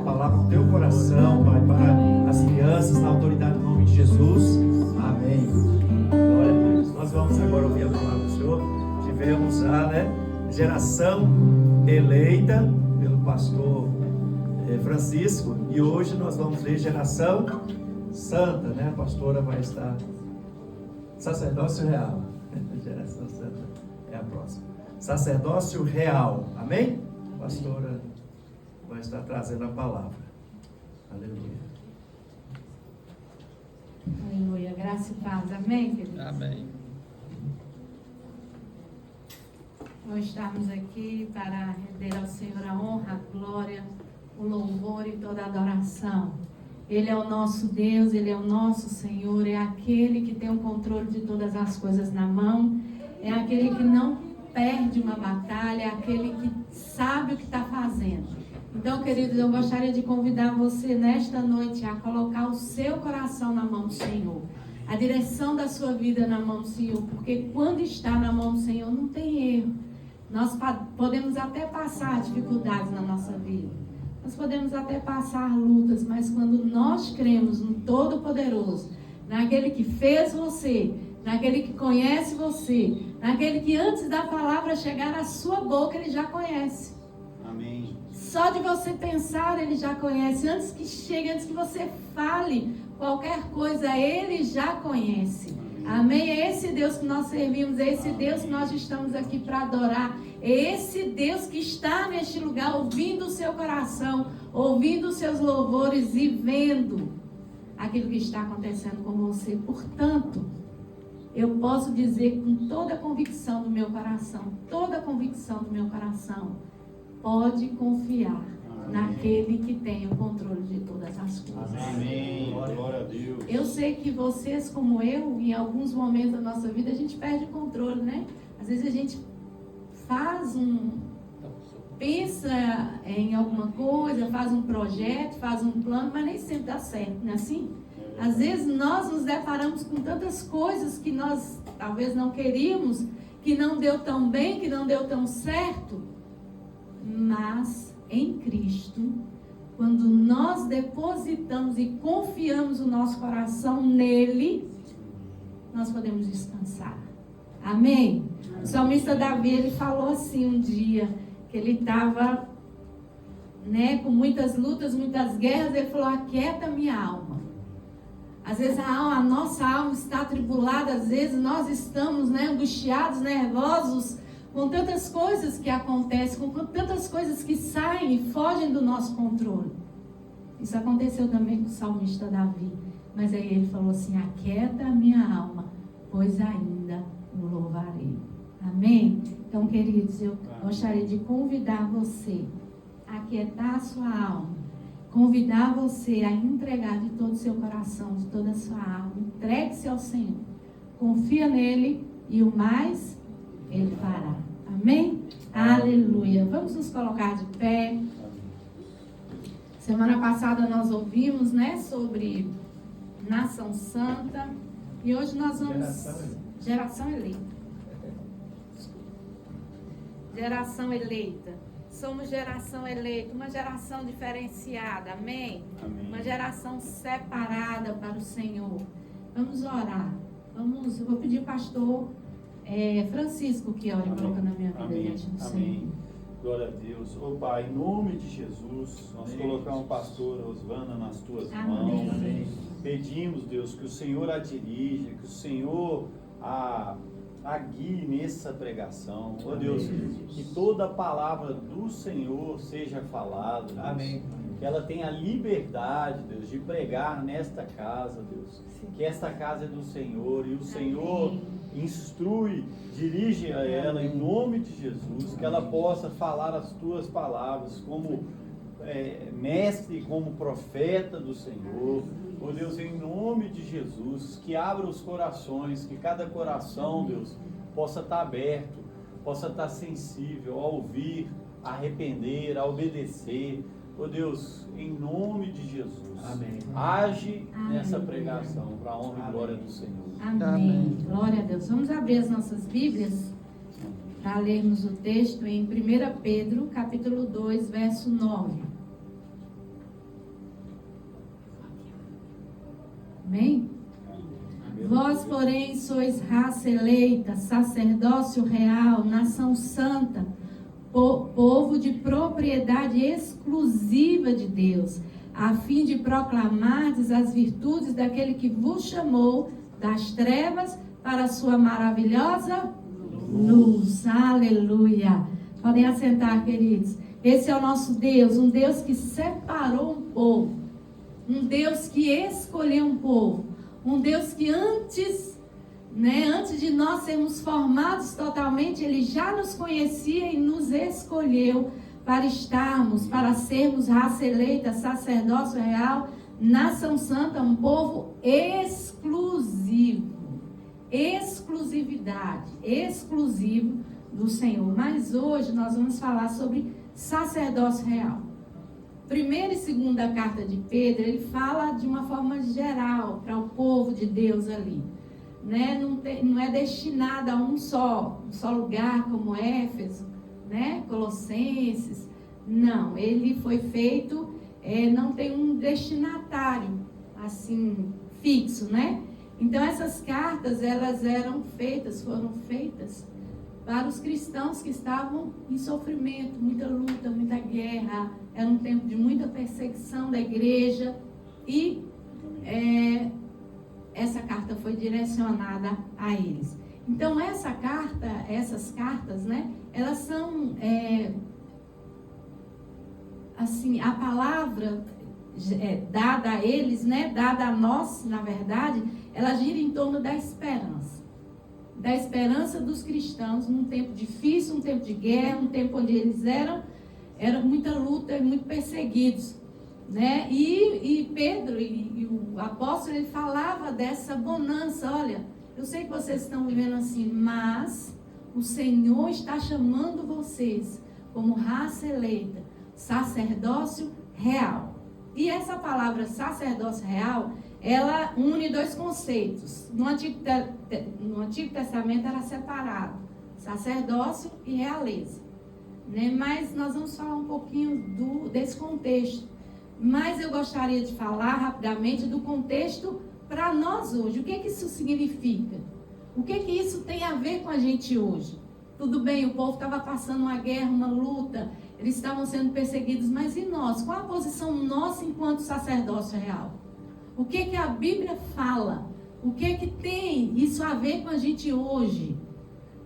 palavra no teu coração, Pai, para as crianças, na autoridade do nome de Jesus. Amém. Glória a Deus. Nós vamos agora ouvir a palavra do Senhor. Tivemos já, geração eleita pelo pastor Francisco, e hoje nós vamos ver geração santa, A pastora vai estar sacerdócio real. Geração santa é a próxima. Sacerdócio real. Amém? A pastora vai estar trazendo a palavra. Aleluia. Aleluia. Graça e paz. Amém, queridos? Amém. Nós estamos aqui para render ao Senhor a honra, a glória, o louvor e toda a adoração. Ele é o nosso Deus, Ele é o nosso Senhor, é aquele que tem o controle de todas as coisas na mão, é aquele que não perde uma batalha, é aquele que sabe o que está fazendo. Então, queridos, eu gostaria de convidar você nesta noite a colocar o seu coração na mão do Senhor, a direção da sua vida na mão do Senhor, porque quando está na mão do Senhor não tem erro. Nós podemos até passar dificuldades na nossa vida, nós podemos até passar lutas, mas quando nós cremos no Todo-Poderoso, naquele que fez você, naquele que conhece você, naquele que antes da palavra chegar à sua boca, Ele já conhece. Amém. Só de você pensar, Ele já conhece. Antes que chegue, antes que você fale qualquer coisa, Ele já conhece. Amém? É esse Deus que nós servimos, é esse Deus que nós estamos aqui para adorar, é esse Deus que está neste lugar ouvindo o seu coração, ouvindo os seus louvores e vendo aquilo que está acontecendo com você. Portanto, eu posso dizer com toda a convicção do meu coração, pode confiar naquele que tem o controle de todas as coisas. Amém. Glória a Deus. Eu sei que vocês, como eu, em alguns momentos da nossa vida, a gente perde o controle, Às vezes a gente pensa em alguma coisa, faz um projeto, faz um plano, mas nem sempre dá certo, não é assim? Às vezes nós nos deparamos com tantas coisas que nós talvez não queríamos, que não deu tão bem, que não deu tão certo, mas em Cristo, quando nós depositamos e confiamos o nosso coração nele, nós podemos descansar. Amém? O salmista Davi, ele falou assim um dia, que ele estava com muitas lutas, muitas guerras, ele falou: aquieta minha alma. Às vezes a nossa alma está atribulada, às vezes nós estamos angustiados, nervosos, com tantas coisas que acontecem, com tantas coisas que saem e fogem do nosso controle. Isso aconteceu também com o salmista Davi. Mas aí ele falou assim: aquieta a minha alma, pois ainda o louvarei. Amém? Então, queridos, eu gostaria de convidar você a aquietar a sua alma, convidar você a entregar de todo o seu coração, de toda a sua alma. Entregue-se ao Senhor, confia nele e o mais Ele fará. Amém? Aleluia. Vamos nos colocar de pé. Semana passada nós ouvimos, sobre nação santa. E hoje nós vamos... Geração eleita. Geração eleita. Somos geração eleita, uma geração diferenciada. Amém? Amém. Uma geração separada para o Senhor. Vamos orar. Eu vou pedir ao pastor Francisco que ore, colocando a minha vida diante do Senhor. Glória a Deus. Pai, em nome de Jesus, nós colocamos o pastor Osvana nas tuas mãos. Amém. Pedimos, Deus, que o Senhor a dirija, que o Senhor a guie nessa pregação. Deus, que toda a palavra do Senhor seja falada, Deus. Amém. Que ela tenha liberdade, Deus, de pregar nesta casa, Deus. Que esta casa é do Senhor e o Senhor instrui, dirige a ela em nome de Jesus, que ela possa falar as tuas palavras como mestre, como profeta do Senhor. Deus, em nome de Jesus, que abra os corações, que cada coração, Deus, possa estar aberto, possa estar sensível a ouvir, a arrepender, a obedecer. Deus, em nome de Jesus, Amém. Age nessa pregação para a honra e glória do Senhor. Amém. Glória a Deus. Vamos abrir as nossas Bíblias para lermos o texto em 1 Pedro, capítulo 2, verso 9. Amém? Vós, porém, sois raça eleita, sacerdócio real, nação santa, povo de propriedade exclusiva de Deus, a fim de proclamardes as virtudes daquele que vos chamou das trevas para a sua maravilhosa luz. Aleluia. Podem assentar, queridos. Esse é o nosso Deus, um Deus que separou um povo, um Deus que escolheu um povo, um Deus que antes de nós sermos formados totalmente, Ele já nos conhecia e nos escolheu para estarmos, para sermos raça eleita, sacerdócio real, nação santa, um povo exclusivo. Exclusividade, exclusivo do Senhor. Mas hoje nós vamos falar sobre sacerdócio real. Primeira e segunda carta de Pedro, ele fala de uma forma geral para o povo de Deus ali, né? Não é destinada a um só lugar como Éfeso, né? Colossenses. Não, ele foi feito, não tem um destinatário assim fixo, né? Então essas cartas, elas foram feitas para os cristãos que estavam em sofrimento, muita luta, muita guerra. Era um tempo de muita perseguição da igreja. E essa carta foi direcionada a eles. Então essas cartas, né? Elas são, assim, a palavra dada a eles, né? Dada a nós, na verdade, ela gira em torno da esperança. Da esperança dos cristãos num tempo difícil, um tempo de guerra, um tempo onde eles eram muita luta e muito perseguidos, né? E Pedro e o apóstolo, ele falava dessa bonança. Olha, eu sei que vocês estão vivendo assim, mas o Senhor está chamando vocês como raça eleita, sacerdócio real. E essa palavra sacerdócio real, ela une dois conceitos. No Antigo Testamento era separado, sacerdócio e realeza, né? Mas nós vamos falar um pouquinho desse contexto. Mas eu gostaria de falar rapidamente do contexto para nós hoje. O que isso significa? O que isso tem a ver com a gente hoje? Tudo bem, o povo estava passando uma guerra, uma luta, eles estavam sendo perseguidos, mas e nós? Qual a posição nossa enquanto sacerdócio real? O que a Bíblia fala? O que tem isso a ver com a gente hoje?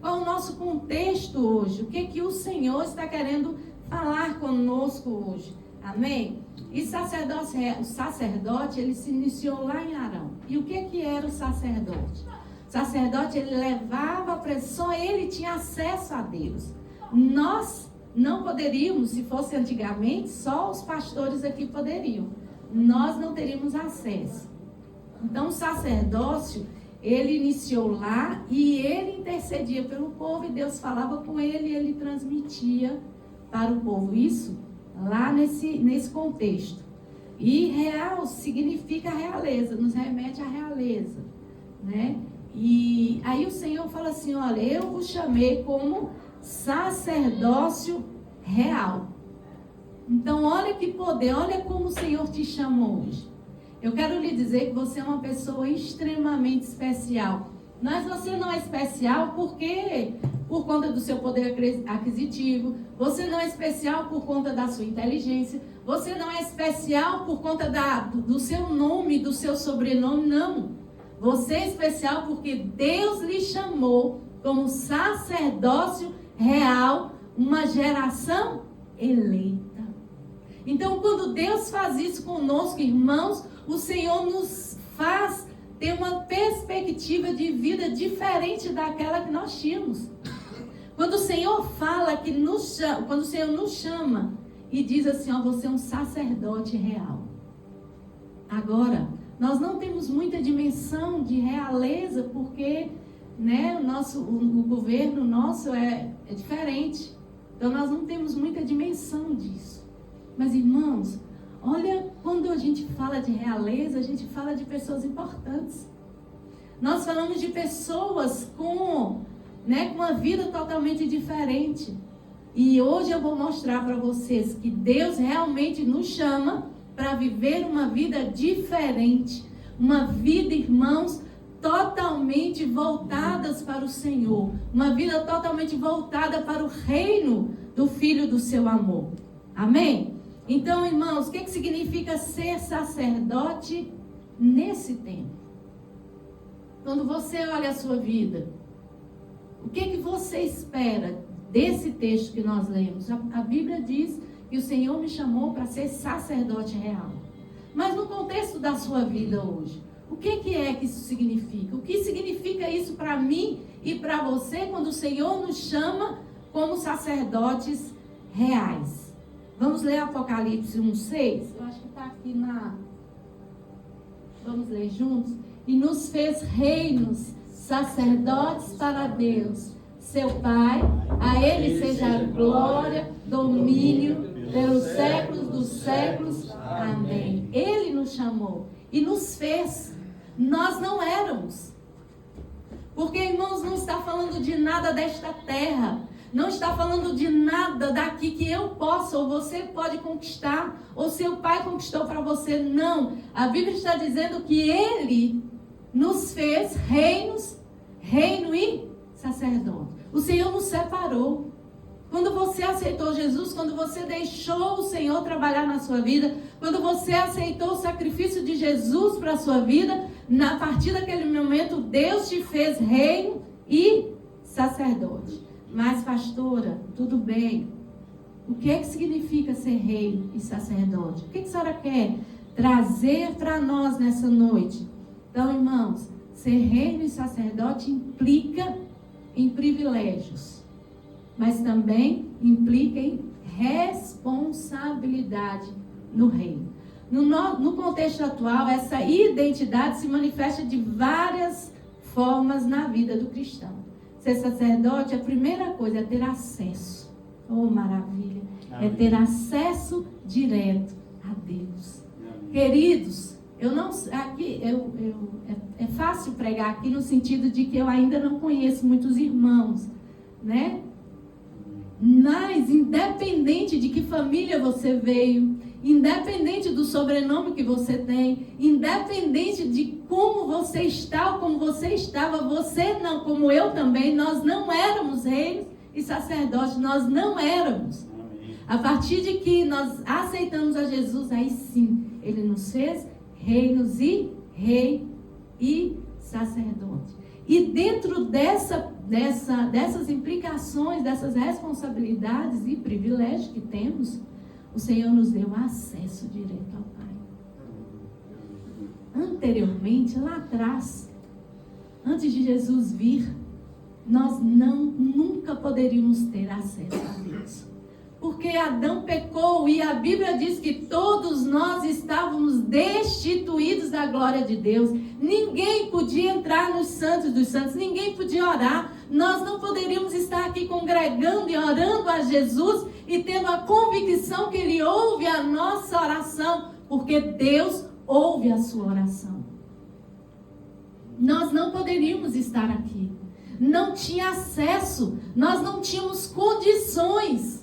Qual o nosso contexto hoje? O que o Senhor está querendo falar conosco hoje? Amém? E o sacerdote, ele se iniciou lá em Arão. E o que era o sacerdote? O sacerdote, ele levava só ele tinha acesso a Deus. Nós não poderíamos, se fosse antigamente, só os pastores aqui poderiam. Nós não teríamos acesso. Então o sacerdócio, ele iniciou lá e ele intercedia pelo povo e Deus falava com ele e ele transmitia para o povo. Isso lá nesse contexto. E real significa realeza, nos remete à realeza, né? E aí o Senhor fala assim, olha, eu vos chamei como sacerdócio real. Então olha que poder, olha como o Senhor te chamou hoje. Eu quero lhe dizer que você é uma pessoa extremamente especial. Mas você não é especial porque por conta do seu poder aquisitivo, você não é especial por conta da sua inteligência, você não é especial por conta do seu nome, do seu sobrenome, não. Você é especial porque Deus lhe chamou como sacerdócio real, uma geração eleita. Então, quando Deus faz isso conosco, irmãos, o Senhor nos faz ter uma perspectiva de vida diferente daquela que nós tínhamos. Quando o Senhor fala que nos chama, quando o Senhor nos chama e diz assim, ó, você é um sacerdote real. Agora, nós não temos muita dimensão de realeza porque, né, o governo nosso é diferente. Então nós não temos muita dimensão disso. Mas irmãos, olha, quando a gente fala de realeza, a gente fala de pessoas importantes. Nós falamos de pessoas com uma vida totalmente diferente. E hoje eu vou mostrar para vocês que Deus realmente nos chama para viver uma vida diferente. Uma vida, irmãos, totalmente voltadas para o Senhor. Uma vida totalmente voltada para o reino do Filho do seu amor. Amém? Então, irmãos, o que significa ser sacerdote nesse tempo? Quando você olha a sua vida, o que você espera desse texto que nós lemos? A Bíblia diz que o Senhor me chamou para ser sacerdote real. Mas no contexto da sua vida hoje, o que é que isso significa? O que significa isso para mim e para você quando o Senhor nos chama como sacerdotes reais? Vamos ler Apocalipse 1:6? Eu acho que está aqui na... Vamos ler juntos? E nos fez reinos, sacerdotes para Deus, seu Pai. A Ele seja a glória, domínio, pelos séculos dos séculos. Amém. Ele nos chamou e nos fez. Nós não éramos. Porque, irmãos, não está falando de nada desta terra. Não está falando de nada daqui que eu possa ou você pode conquistar, ou seu pai conquistou para você. Não. A Bíblia está dizendo que Ele nos fez reinos, reino e sacerdote. O Senhor nos separou. Quando você aceitou Jesus, quando você deixou o Senhor trabalhar na sua vida, quando você aceitou o sacrifício de Jesus para a sua vida, a partir daquele momento, Deus te fez reino e sacerdote. Mas, pastora, tudo bem. O que é que significa ser rei e sacerdote? O que a senhora quer trazer para nós nessa noite? Então, irmãos, ser reino e sacerdote implica em privilégios, mas também implica em responsabilidade no reino. No contexto atual, essa identidade se manifesta de várias formas na vida do cristão. Ser sacerdote, a primeira coisa é ter acesso. Oh, maravilha! Amém. É ter acesso direto a Deus. Amém. Queridos, é fácil pregar aqui no sentido de que eu ainda não conheço muitos irmãos, né? Mas independente de que família você veio, independente do sobrenome que você tem, independente de como você está ou como você estava, você não, como eu também, nós não éramos reis e sacerdotes, nós não éramos. Amém. A partir de que nós aceitamos a Jesus, aí sim, Ele nos fez reinos e rei e sacerdote. E dentro dessas implicações, dessas responsabilidades e privilégios que temos, o Senhor nos deu acesso direto ao Pai. Anteriormente, lá atrás, antes de Jesus vir, nós nunca poderíamos ter acesso a Deus. Porque Adão pecou e a Bíblia diz que todos nós estávamos destituídos da glória de Deus. Ninguém podia entrar nos santos dos santos, ninguém podia orar. Nós não poderíamos estar aqui congregando e orando a Jesus e tendo a convicção que Ele ouve a nossa oração, porque Deus ouve a sua oração. Nós não poderíamos estar aqui. Não tinha acesso, nós não tínhamos condições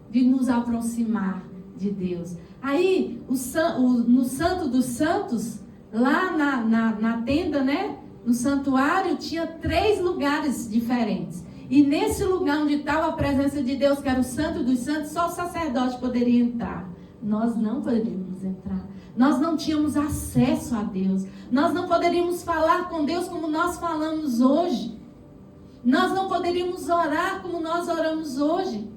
de nos aproximar de Deus. Aí, no Santo dos Santos, lá na tenda, né? No santuário, tinha 3 lugares diferentes. E nesse lugar onde estava a presença de Deus, que era o Santo dos Santos, só o sacerdote poderia entrar. Nós não poderíamos entrar. Nós não tínhamos acesso a Deus. Nós não poderíamos falar com Deus como nós falamos hoje. Nós não poderíamos orar como nós oramos hoje.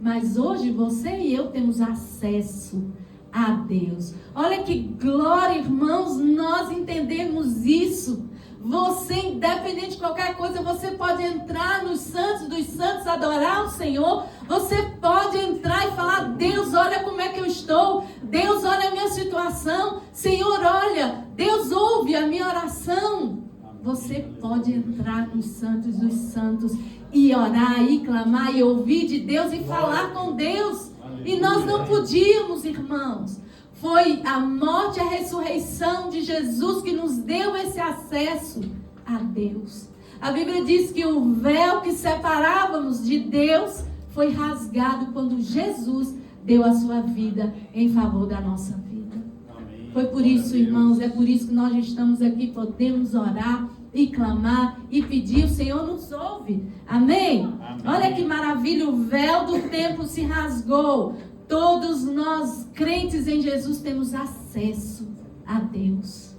Mas hoje você e eu temos acesso a Deus. Olha que glória, irmãos, nós entendemos isso. Você, independente de qualquer coisa, você pode entrar nos santos dos santos, adorar o Senhor. Você pode entrar e falar: Deus, olha como é que eu estou. Deus, olha a minha situação. Senhor, olha, Deus ouve a minha oração. Você pode entrar nos santos dos santos e orar, e clamar, e ouvir de Deus, e falar com Deus. E nós não podíamos, irmãos. Foi a morte e a ressurreição de Jesus que nos deu esse acesso a Deus. A Bíblia diz que o véu que separávamos de Deus foi rasgado quando Jesus deu a sua vida em favor da nossa vida. Amém. Foi por isso, irmãos, é por isso que nós estamos aqui, podemos orar e clamar e pedir, o Senhor nos ouve. Amém? Amém. Olha que maravilha, o véu do templo se rasgou. Todos nós, crentes em Jesus, temos acesso a Deus.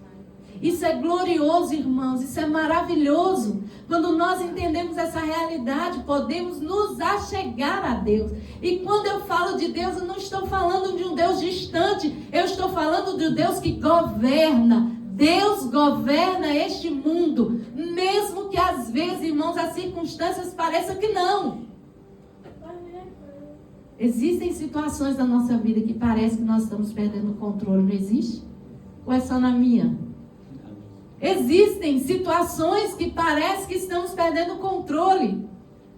Isso é glorioso, irmãos, isso é maravilhoso. Quando nós entendemos essa realidade, podemos nos achegar a Deus. E quando eu falo de Deus, eu não estou falando de um Deus distante, eu estou falando de um Deus que governa. Deus governa este mundo, mesmo que às vezes, irmãos, as circunstâncias pareçam que não. Existem situações da nossa vida que parece que nós estamos perdendo o controle, não existe? Ou é só na minha? Existem situações que parece que estamos perdendo o controle.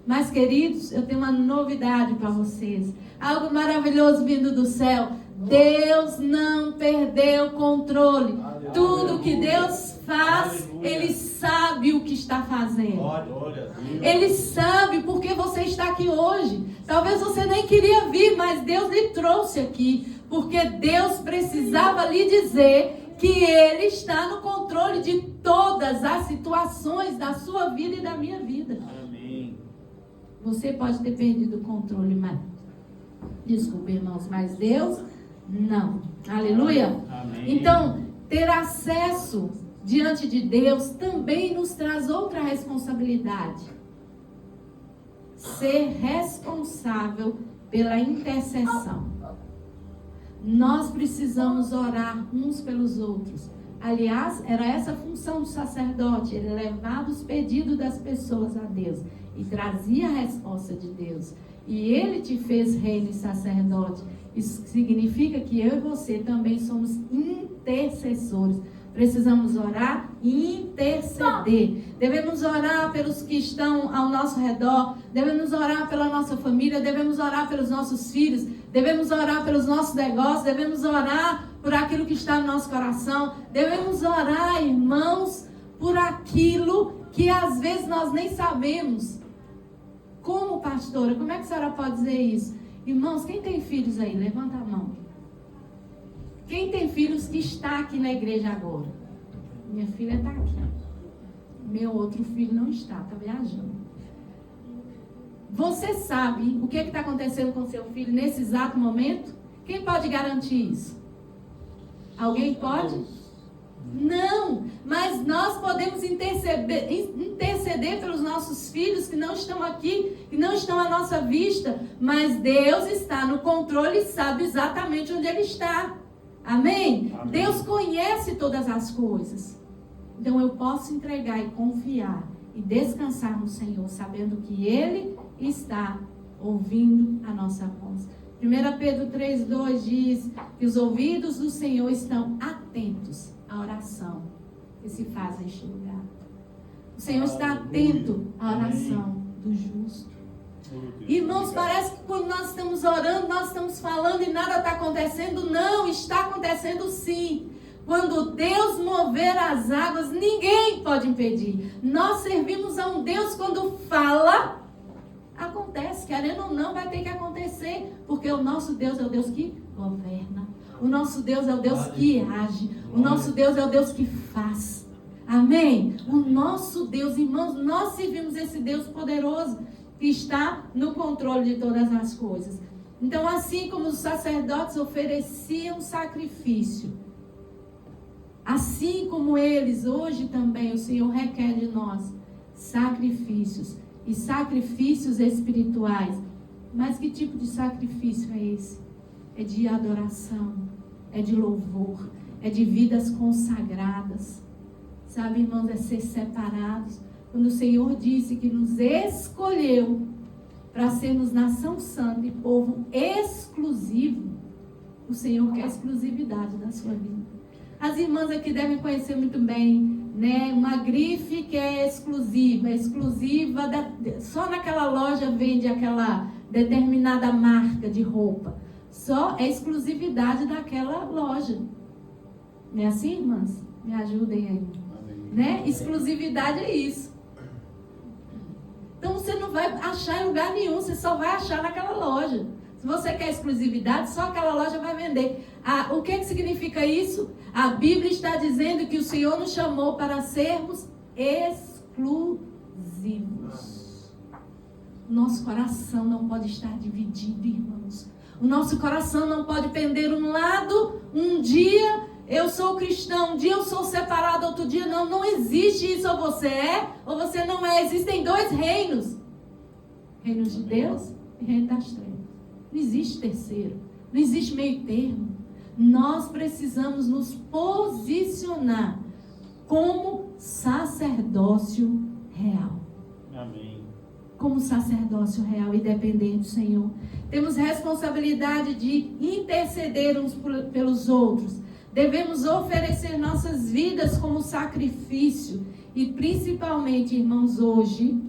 Mas, queridos, eu tenho uma novidade para vocês. Algo maravilhoso vindo do céu. Deus não perdeu o controle. Tudo que Deus faz, Ele sabe o que está fazendo. Ele sabe porque você está aqui hoje. Talvez você nem queria vir, mas Deus lhe trouxe aqui. Porque Deus precisava lhe dizer que Ele está no controle de todas as situações da sua vida e da minha vida. Amém. Você pode ter perdido o controle, mas... Desculpa, irmãos, mas Deus não. Aleluia. Amém. Então, ter acesso diante de Deus também nos traz outra responsabilidade. Ser responsável pela intercessão. Nós precisamos orar uns pelos outros. Aliás, era essa a função do sacerdote. Ele levava os pedidos das pessoas a Deus e trazia a resposta de Deus. E Ele te fez reino e sacerdote. Isso significa que eu e você também somos intercessores. Precisamos orar e interceder. Devemos orar pelos que estão ao nosso redor. Devemos orar pela nossa família. Devemos orar pelos nossos filhos. Devemos orar pelos nossos negócios. Devemos orar por aquilo que está no nosso coração. Devemos orar, irmãos, por aquilo que às vezes nós nem sabemos. Como pastora, como é que a senhora pode dizer isso? Irmãos, quem tem filhos aí? Levanta a mão. Quem tem filhos que está aqui na igreja agora? Minha filha está aqui. Meu outro filho não está viajando. Você sabe o que está acontecendo com seu filho nesse exato momento? Quem pode garantir isso? Alguém pode? Não, mas nós podemos interceder pelos nossos filhos que não estão aqui, que não estão à nossa vista, mas Deus está no controle e sabe exatamente onde Ele está. Amém? Amém? Deus conhece todas as coisas. Então eu posso entregar e confiar e descansar no Senhor, sabendo que Ele está ouvindo a nossa voz. 1 Pedro 3,2 diz que os ouvidos do Senhor estão atentos à oração que se faz neste lugar. O Senhor está atento à oração do justo. Irmãos, parece que quando nós estamos orando, nós estamos falando e nada está acontecendo. Não, está acontecendo sim. Quando Deus mover as águas, ninguém pode impedir. Nós servimos a um Deus, quando fala, acontece, querendo ou não, vai ter que acontecer, porque o nosso Deus é o Deus que governa, o nosso Deus é o Deus que age, o nosso Deus é o Deus que faz. Amém? O nosso Deus, irmãos, nós servimos esse Deus poderoso que está no controle de todas as coisas. Então, assim como os sacerdotes ofereciam sacrifício, assim como eles, hoje também o Senhor requer de nós sacrifícios. E sacrifícios espirituais. Mas que tipo de sacrifício é esse? É de adoração, é de louvor, é de vidas consagradas. Sabe, irmãos, é ser separados. Quando o Senhor disse que nos escolheu para sermos nação santa e povo exclusivo, o Senhor quer exclusividade da sua vida. As irmãs aqui devem conhecer muito bem, né? Uma grife que é exclusiva, só naquela loja vende aquela determinada marca de roupa. Só é exclusividade daquela loja. Não é assim, irmãs? Me ajudem aí. Né? Exclusividade é isso. Então você não vai achar em lugar nenhum, você só vai achar naquela loja. Se Se você quer exclusividade, só aquela loja vai vender. O que significa isso? A Bíblia está dizendo que o Senhor nos chamou para sermos exclusivos. Nosso coração não pode estar dividido, irmãos. O nosso coração não pode pender um lado. Um dia eu sou cristão, um dia eu sou separado, outro dia não. Não existe isso. Ou você é, ou você não é. Existem dois reinos. Reino de Deus e reino das trevas. Não existe terceiro. Não existe meio termo. Nós precisamos nos posicionar como sacerdócio real. Amém. Como sacerdócio real e dependente do Senhor. Temos responsabilidade de interceder uns pelos outros. Devemos oferecer nossas vidas como sacrifício. E principalmente, irmãos, hoje,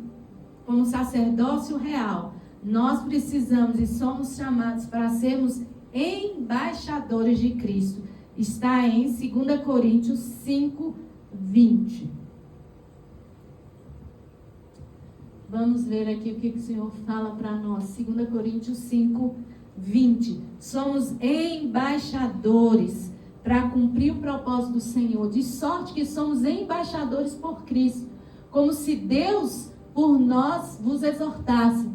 como sacerdócio real, nós precisamos e somos chamados para sermos embaixadores de Cristo. Está em 2 Coríntios 5, 20. Vamos ver aqui o que o Senhor fala para nós. 2 Coríntios 5, 20. Somos embaixadores para cumprir o propósito do Senhor. De sorte que somos embaixadores por Cristo. Como se Deus por nós vos exortasse.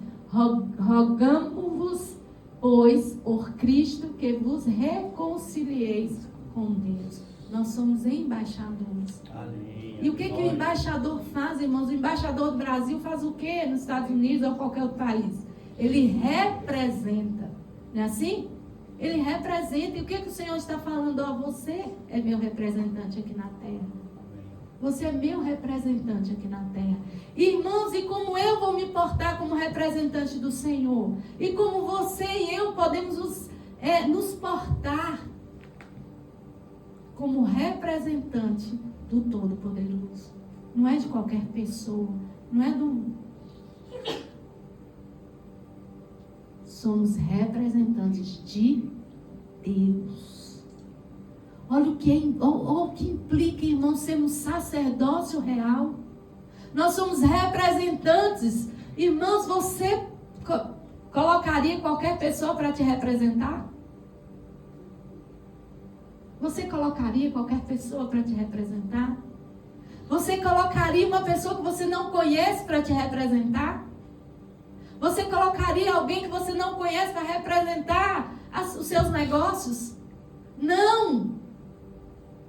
Rogamos-vos, pois, por Cristo, que vos reconcilieis com Deus. Nós somos embaixadores. Amém. E o que o embaixador faz, irmãos? O embaixador do Brasil faz o quê nos Estados Unidos ou qualquer outro país? Ele representa. Não é assim? Ele representa. E o que o Senhor está falando a você? É meu representante aqui na terra. Você é meu representante aqui na terra. Irmãos, e como eu vou me portar como representante do Senhor? E como você e eu podemos nos portar como representante do Todo-Poderoso. Não é de qualquer pessoa. Não é do... Somos representantes de Deus. Olha o que implica, irmão, sermos sacerdócio real. Nós somos representantes. Irmãos, você colocaria qualquer pessoa para te representar? Você colocaria qualquer pessoa para te representar? Você colocaria uma pessoa que você não conhece para te representar? Você colocaria alguém que você não conhece para representar os seus negócios? Não!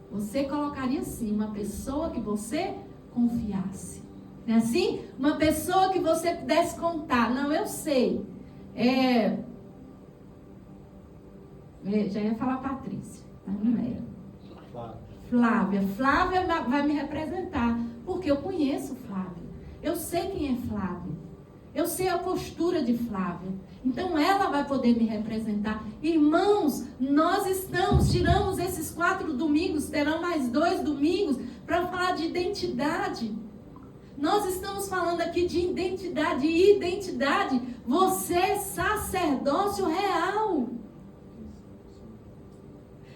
Você colocaria sim uma pessoa que você confiasse. Não é assim? Uma pessoa que você pudesse contar. Não, eu sei. Já ia falar Patrícia. Mas não é. Flávia. Flávia vai me representar. Porque eu conheço Flávia. Eu sei quem é Flávia. Eu sei a postura de Flávia. Então ela vai poder me representar. Irmãos, nós tiramos esses 4 domingos, terão mais 2 domingos, para falar de identidade. Nós estamos falando aqui de identidade. E identidade, você é sacerdócio real.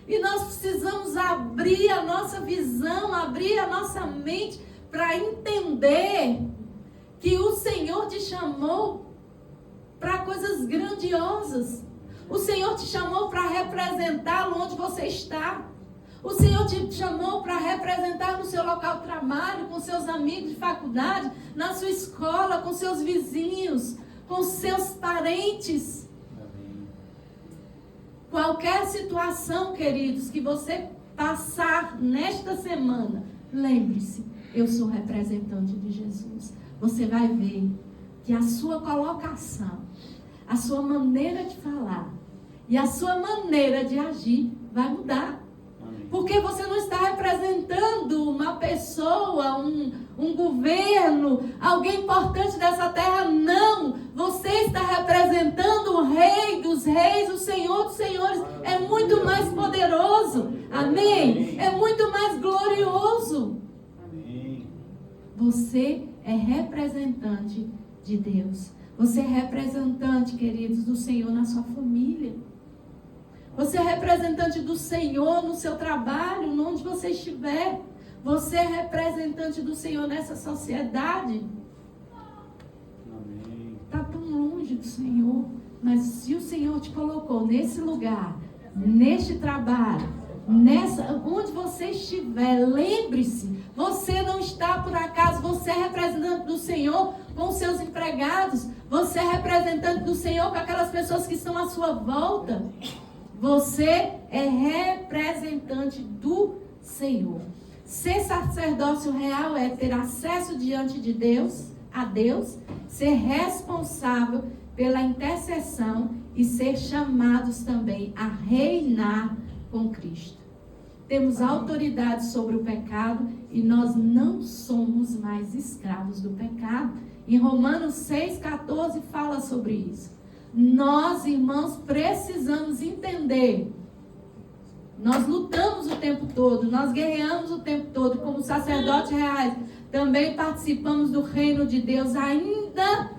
E nós precisamos abrir a nossa visão, abrir a nossa mente para entender que o Senhor te chamou para coisas grandiosas. O Senhor te chamou para representá-lo onde você está. O Senhor te chamou para representar no seu local de trabalho, com seus amigos de faculdade, na sua escola, com seus vizinhos, com seus parentes. Amém. Qualquer situação, queridos, que você passar nesta semana, lembre-se, eu sou representante de Jesus. Você vai ver que a sua colocação, a sua maneira de falar e a sua maneira de agir vai mudar. Amém. Porque você não está representando uma pessoa, um governo, alguém importante dessa terra, não. Você está representando o Rei dos Reis, o Senhor dos Senhores. É muito mais poderoso. Amém? É muito mais glorioso. Amém. Você é representante de Deus. Você é representante, queridos, do Senhor na sua família. Você é representante do Senhor no seu trabalho, onde você estiver. Você é representante do Senhor nessa sociedade. Está tão longe do Senhor. Mas se o Senhor te colocou nesse lugar, neste trabalho, onde você estiver, lembre-se, você não está por acaso, você é representante do Senhor com os seus empregados, você é representante do Senhor com aquelas pessoas que estão à sua volta. Você é representante do Senhor. Ser sacerdócio real é ter acesso diante de Deus, a Deus, ser responsável pela intercessão e ser chamados também a reinar com Cristo. Temos autoridade sobre o pecado e nós não somos mais escravos do pecado. Em Romanos 6,14 fala sobre isso. Nós, irmãos, precisamos entender. Nós lutamos o tempo todo, nós guerreamos o tempo todo, como sacerdotes reais. Também participamos do reino de Deus. Ainda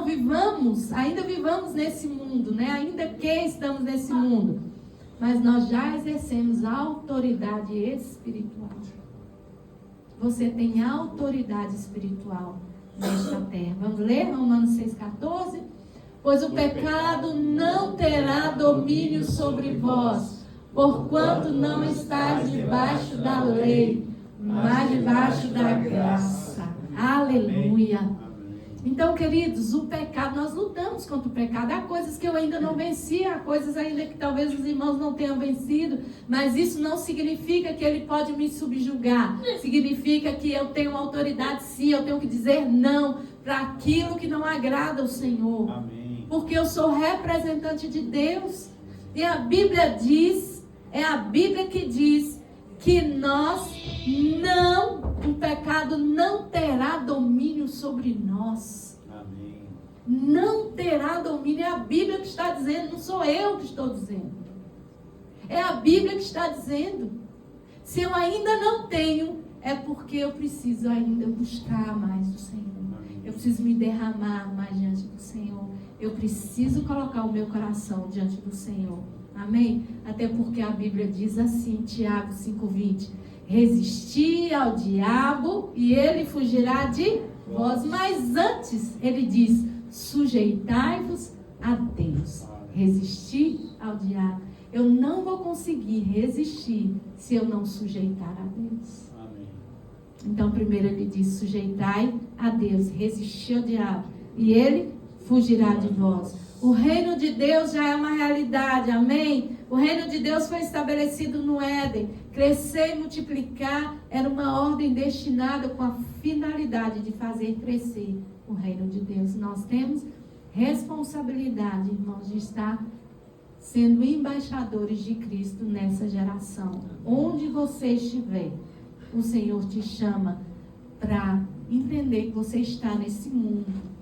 vivamos nesse mundo, né? Ainda que estamos nesse mundo. Mas nós já exercemos a autoridade espiritual. Você tem autoridade espiritual nesta terra. Vamos ler Romanos 6,14? Pois o pecado não terá domínio sobre vós, porquanto não estáis debaixo da lei, mas debaixo da graça. Aleluia. Então, queridos, o pecado, nós lutamos contra o pecado. Há coisas que eu ainda não venci, há coisas ainda que talvez os irmãos não tenham vencido, mas isso não significa que ele pode me subjugar. Significa que eu tenho autoridade, sim, eu tenho que dizer não para aquilo que não agrada ao Senhor. Amém. Porque eu sou representante de Deus. E a Bíblia diz, é a Bíblia que diz que o pecado não terá domínio sobre nós. Amém. Não terá domínio. É a Bíblia que está dizendo, não sou eu que estou dizendo. É a Bíblia que está dizendo. Se eu ainda não tenho, é porque eu preciso ainda buscar mais do Senhor. Amém. Eu preciso me derramar mais diante do Senhor. Eu preciso colocar o meu coração diante do Senhor. Amém? Até porque a Bíblia diz assim, Tiago 5,20: resisti ao diabo e ele fugirá de vós. Mas antes ele diz: sujeitai-vos a Deus. Resistir ao diabo. Eu não vou conseguir resistir se eu não sujeitar a Deus. Amém. Então primeiro ele diz: sujeitai a Deus, resistir ao diabo e ele fugirá de vós. O reino de Deus já é uma realidade, amém? O reino de Deus foi estabelecido no Éden. Crescer e multiplicar era uma ordem destinada com a finalidade de fazer crescer o reino de Deus. Nós temos responsabilidade, irmãos, de estar sendo embaixadores de Cristo nessa geração. Onde você estiver, o Senhor te chama para entender que você está nesse mundo.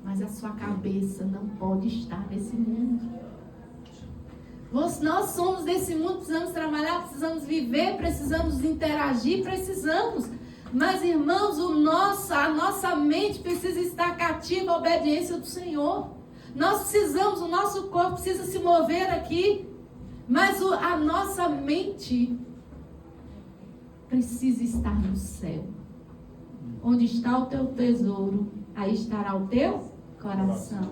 Mas a sua cabeça não pode estar nesse mundo. Nós somos desse mundo, precisamos trabalhar, precisamos viver, precisamos interagir, precisamos. Mas, irmãos, a nossa mente precisa estar cativa à obediência do Senhor. Nós precisamos, o nosso corpo precisa se mover aqui. Mas a nossa mente precisa estar no céu. Onde está o teu tesouro, aí estará o teu coração.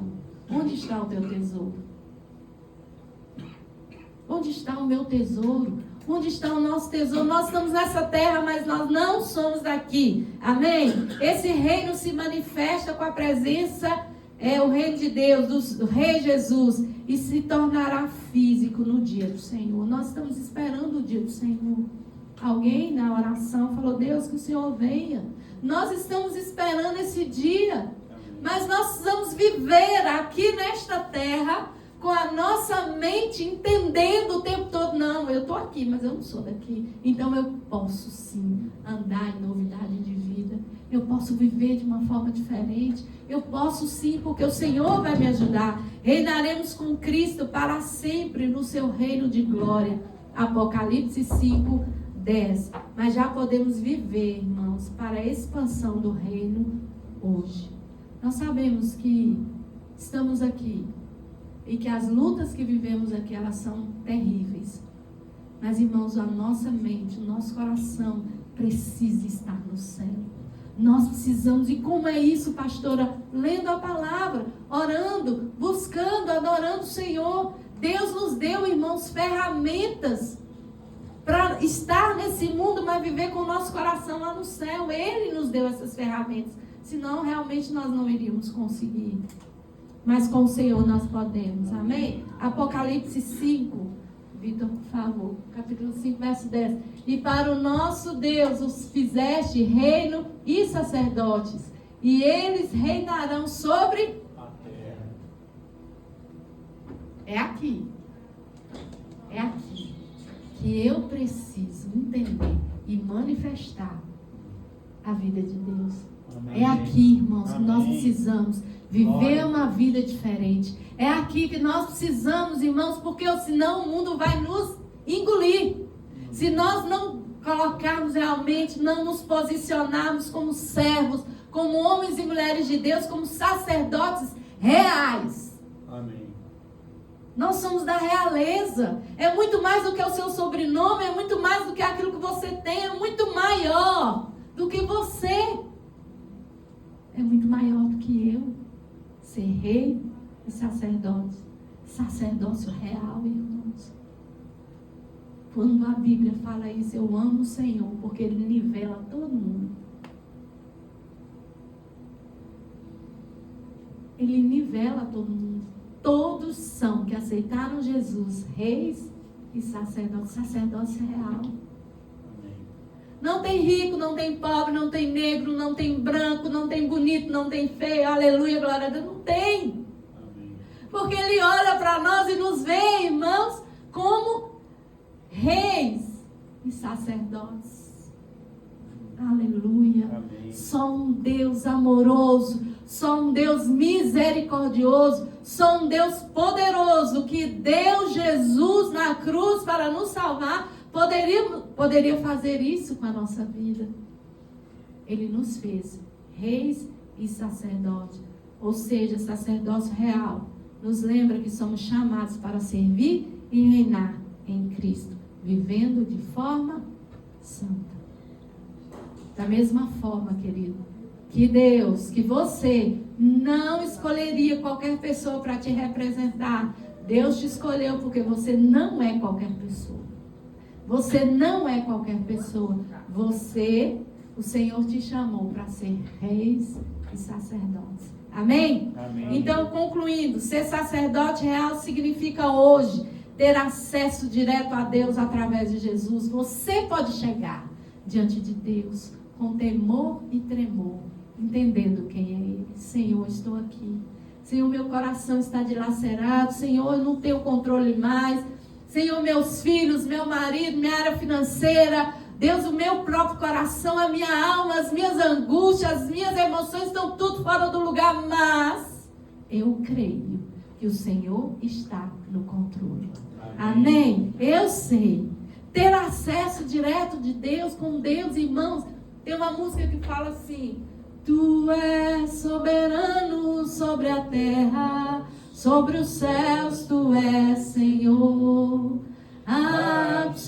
Onde está o teu tesouro? Onde está o meu tesouro? Onde está o nosso tesouro? Nós estamos nessa terra, mas nós não somos daqui. Amém? Esse reino se manifesta com a presença, o reino de Deus, do Rei Jesus, e se tornará físico no dia do Senhor. Nós estamos esperando o dia do Senhor. Alguém na oração falou: Deus, que o Senhor venha. Nós estamos esperando esse dia. Mas nós precisamos viver aqui nesta terra com a nossa mente entendendo o tempo todo: não, eu estou aqui, mas eu não sou daqui. Então eu posso sim andar em novidade de vida. Eu posso viver de uma forma diferente. Eu posso sim, porque o Senhor vai me ajudar. Reinaremos com Cristo para sempre no seu reino de glória. Apocalipse 5:10. Mas já podemos viver, irmãos, para a expansão do reino hoje. Nós sabemos que estamos aqui e que as lutas que vivemos aqui, elas são terríveis. Mas, irmãos, a nossa mente, o nosso coração precisa estar no céu. Nós precisamos, e como é isso, pastora? Lendo a palavra, orando, buscando, adorando o Senhor. Deus nos deu, irmãos, ferramentas para estar nesse mundo, mas viver com o nosso coração lá no céu. Ele nos deu essas ferramentas. Senão, realmente, nós não iríamos conseguir. Mas com o Senhor nós podemos. Amém? Apocalipse 5. Vitor, por favor. Capítulo 5, verso 10. E para o nosso Deus os fizeste reino e sacerdotes. E eles reinarão sobre A terra. É aqui. É aqui que eu preciso entender e manifestar a vida de Deus. Amém. É aqui, irmãos, que nós Amém. precisamos viver Glória. uma vida diferente. É aqui que nós precisamos, irmãos, porque senão o mundo vai nos engolir. Se nós não colocarmos realmente, não nos posicionarmos como servos, como homens e mulheres de Deus, como sacerdotes reais. Amém. Nós somos da realeza. É muito mais do que o seu sobrenome, é muito mais do que aquilo que você tem, é muito maior do que você. É muito maior do que eu. Ser rei e sacerdote. Sacerdócio real, irmãos. Quando a Bíblia fala isso, eu amo o Senhor, porque Ele nivela todo mundo. Ele nivela todo mundo. Todos são que aceitaram Jesus, reis e sacerdotes. Sacerdócio real. Amém. Não tem rico, não tem pobre, não tem negro, não tem branco, não tem bonito, não tem feio. Aleluia, glória a Deus. Não tem. Amém. Porque Ele olha para nós e nos vê, irmãos, como reis e sacerdotes. Aleluia. Amém. Só um Deus amoroso, só um Deus misericordioso, só um Deus poderoso que deu Jesus na cruz para nos salvar, poderia fazer isso com a nossa vida. Ele nos fez reis e sacerdotes, ou seja, sacerdócio real. Nos lembra que somos chamados para servir e reinar em Cristo, vivendo de forma santa. Da mesma forma, querido, que Deus, que você não escolheria qualquer pessoa para te representar. Deus te escolheu porque você não é qualquer pessoa. Você não é qualquer pessoa. Você, o Senhor te chamou para ser reis e sacerdotes. Amém? Amém. Então, concluindo, ser sacerdote real significa hoje ter acesso direto a Deus através de Jesus. Você pode chegar diante de Deus com temor e tremor, entendendo quem é Ele. Senhor, estou aqui. Senhor, meu coração está dilacerado. Senhor, eu não tenho controle mais. Senhor, meus filhos, meu marido, minha área financeira, Deus, o meu próprio coração, a minha alma, as minhas angústias, as minhas emoções estão tudo fora do lugar, mas eu creio que o Senhor está no controle. Amém? Eu sei. Ter acesso direto de Deus, com Deus, irmãos. Tem uma música que fala assim: Tu és soberano sobre a terra, sobre os céus tu és Senhor, absoluto.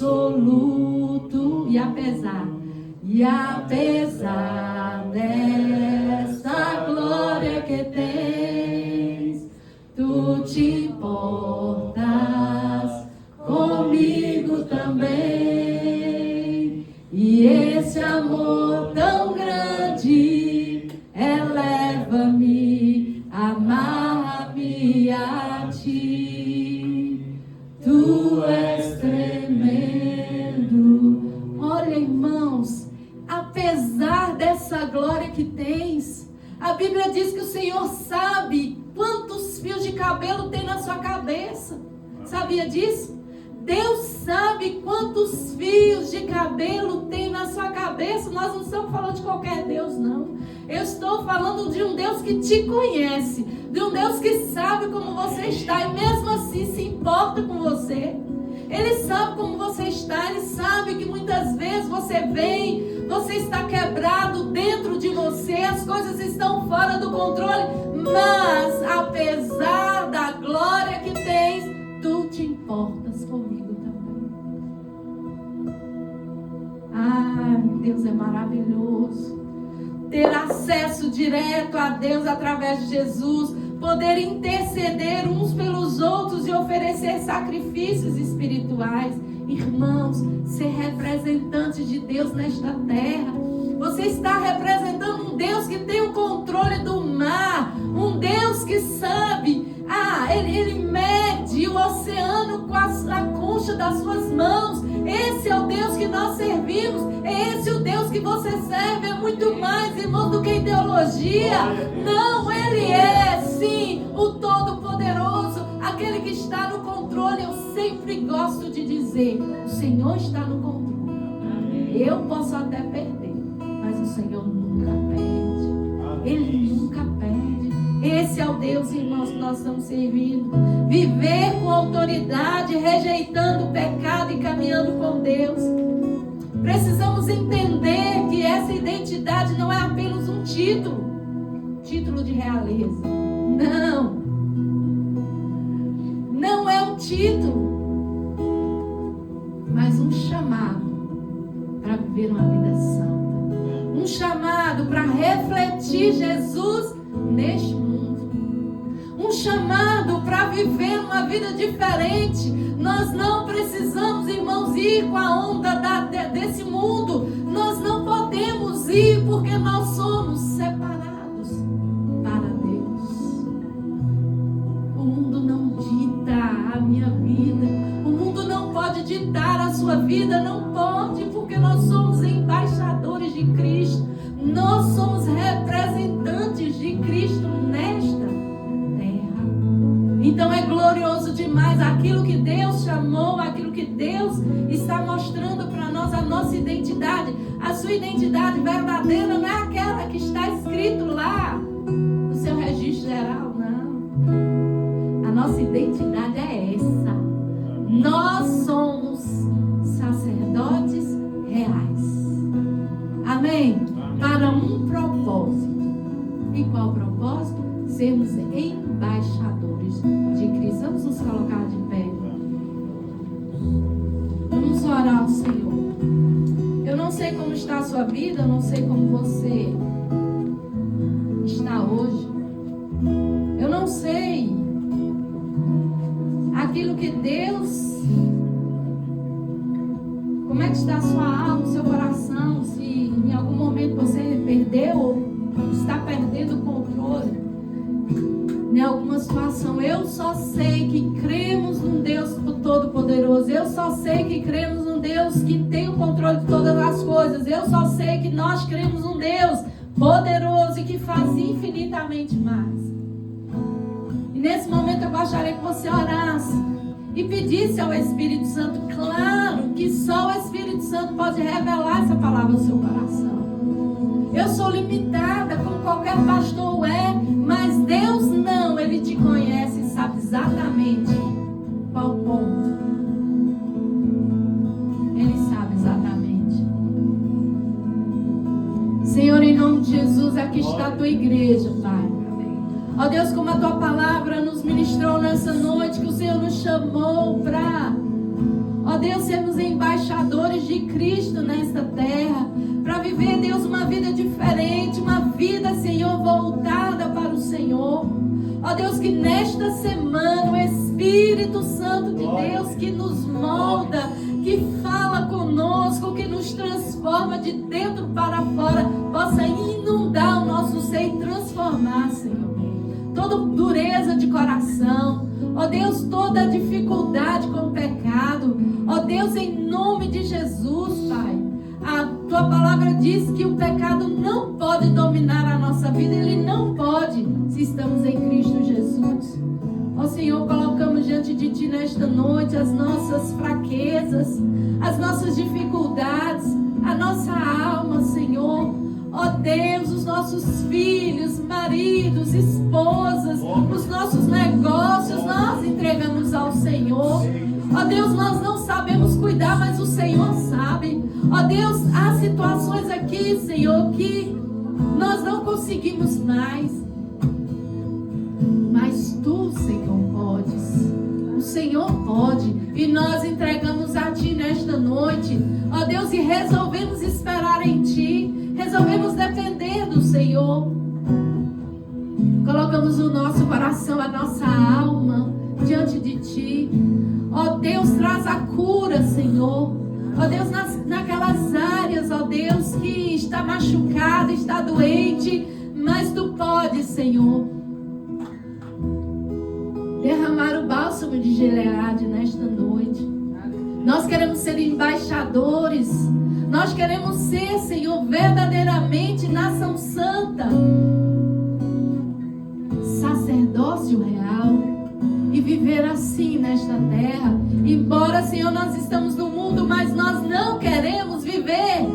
E apesar desta glória que tens, tu te importas comigo também. E esse amor tão grande eleva-me, amarra-me a ti. Tu és tremendo. Olha, irmãos, apesar dessa glória que tens, a Bíblia diz que o Senhor sabe quantos fios de cabelo tem na sua cabeça. Sabia disso? Deus sabe quantos fios de cabelo tem na sua cabeça. Nós não estamos falando de qualquer Deus, não. Eu estou falando de um Deus que te conhece, de um Deus que sabe como você está e mesmo assim se importa com você. Ele sabe como você está, Ele sabe que muitas vezes você vem, você está quebrado dentro de você, as coisas estão fora do controle, mas apesar da glória que tens, tu te importas comigo também. Ah, Deus é maravilhoso. ter acesso direto a Deus através de Jesus, poder interceder uns pelos outros e oferecer sacrifícios espirituais. Irmãos, ser representantes de Deus nesta terra. Você está representando um Deus que tem o controle do mar, um Deus que sabe, ele mede o oceano com a concha das suas mãos. Esse é o Deus que nós servimos, é esse o Deus que você serve. É muito mais, irmão, do que ideologia. Não, Ele é sim o Todo-Poderoso, aquele que está no controle. Eu sempre gosto de dizer, o Senhor está no controle. Eu posso até perder, mas o Senhor nunca perde. Ele nunca perde. Esse é o Deus, irmãos, que nós estamos servindo. Viver com autoridade, rejeitando o pecado e caminhando com Deus. Precisamos entender que essa identidade não é apenas um título de realeza. Não é um título, mas um chamado para viver uma vida santa. Um chamado para refletir Jesus neste mundo. Um chamado para viver uma vida diferente. Nós não precisamos, irmãos, ir com a onda desse mundo. Nós não podemos ir porque nós somos separados para Deus. O mundo não dita a minha vida. O mundo não pode ditar a sua vida. Não pode, porque nós somos embaixadores de Cristo. Nós somos representantes de Cristo nesta terra. Então é glorioso demais aquilo que Deus chamou, aquilo que Deus está mostrando para nós, a nossa identidade. A sua identidade verdadeira não é aquela que está escrito lá no seu registro geral, não. A nossa identidade é essa. Nós somos sacerdotes reais. Amém? Para um propósito. E qual propósito? Sermos embaixadores de Cristo. Vamos nos colocar de pé. Vamos orar ao Senhor. Eu não sei como está a sua vida, eu não sei como você está hoje. Eu não sei aquilo que Deus... Como é que está a sua alma, o seu coração? Se em algum momento você perdeu ou está perdendo o controle em alguma situação. Eu só sei que cremos num Deus Todo-Poderoso. Eu só sei que cremos num Deus que tem o controle de todas as coisas. Eu só sei que nós cremos num Deus poderoso e que faz infinitamente mais. E nesse momento eu gostaria que você orasse e pedisse ao Espírito Santo. Claro que só o Espírito Santo pode revelar essa palavra ao seu coração. Eu sou limitada, como qualquer pastor é, mas Deus não. Ele te conhece e sabe exatamente qual ponto. Ele sabe exatamente. Senhor, em nome de Jesus, aqui está a tua igreja, Pai. Ó Deus, como a tua palavra nos ministrou nessa noite, que o Senhor nos chamou para, ó Deus, sermos embaixadores de Cristo nesta terra, para viver, Deus, uma vida diferente, uma vida, Senhor, voltada para o Senhor. Ó Deus, que nesta semana o Espírito Santo de Deus que nos molda, que fala conosco, que nos transforma de dentro para fora, possa inundar o nosso ser e transformar, Senhor. Toda dureza de coração, ó Deus, toda dificuldade com o pecado, ó Deus, em nome de Jesus, Pai. A tua palavra diz que o pecado não pode dominar a nossa vida, ele não pode, se estamos em Cristo Jesus. Ó Senhor, colocamos diante de ti nesta noite as nossas fraquezas, as nossas dificuldades, a nossa alma, Senhor. Ó Deus, os nossos filhos, maridos, esposas, os nossos negócios, nós entregamos ao Senhor. Ó Deus, nós não sabemos cuidar, mas o Senhor sabe. Ó Deus, há situações aqui, Senhor, que nós não conseguimos mais. Mas tu, Senhor, podes. O Senhor pode. E nós entregamos a Ti nesta noite, ó Deus, e resolvemos esperar em Ti, resolvemos depender do Senhor. Colocamos o nosso coração, a nossa alma diante de Ti. Ó Deus, traz a cura, Senhor. Ó Deus, naquelas áreas, ó Deus, que está machucado, está doente, mas Tu podes, Senhor, derramar o bálsamo de Gileade nesta noite. Nós queremos ser embaixadores. Nós queremos ser, Senhor, verdadeiramente nação santa, sacerdócio real, e viver assim nesta terra. Embora, Senhor, nós estamos no mundo, mas nós não queremos viver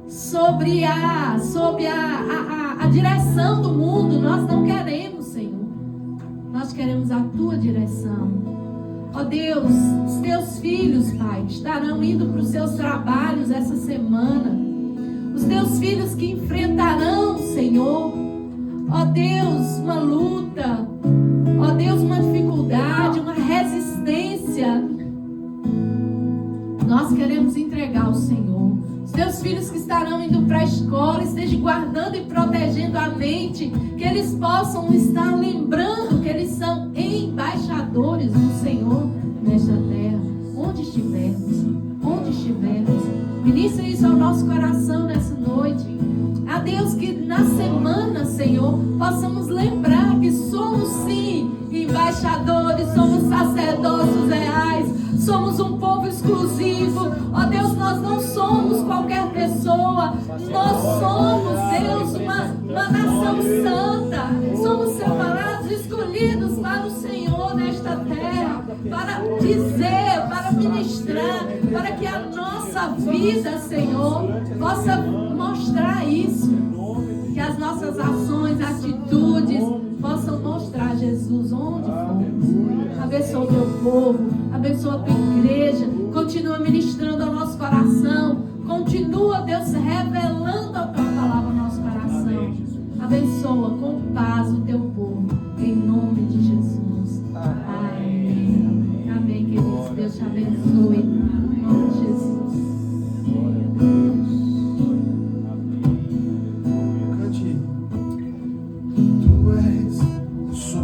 sobre a direção do mundo. Nós não queremos, Senhor. Nós queremos a Tua direção. Ó Deus, os Teus filhos, Pai, estarão indo para os seus trabalhos essa semana. Os Teus filhos que enfrentarão, Senhor, ó Deus, uma luta, ó Deus, uma dificuldade, uma resistência. Nós queremos entregar ao Senhor. Os Teus filhos que estarão indo para a escola, esteja guardando e protegendo a mente, que eles possam estar lembrando que eles são embaixadores do Senhor nesta terra, onde estivermos, ministra isso ao nosso coração nessa noite. A Deus, que na semana, Senhor, possamos lembrar que somos sim embaixadores, somos sacerdócios reais, somos um povo exclusivo. Ó Deus, nós não somos qualquer pessoa, nós somos, Deus, uma nação santa, somos separados, escolhidos para o Senhor nesta terra, para dizer, para ministrar, para que a nossa vida, Senhor, possa mostrar isso, que as nossas ações, atitudes possam mostrar Jesus onde for. Abençoa o Teu povo, abençoa a Tua igreja, continua ministrando ao nosso coração, continua, Deus, revelando a Tua palavra ao nosso coração. Abençoa com paz o Teu povo, em nome de Jesus.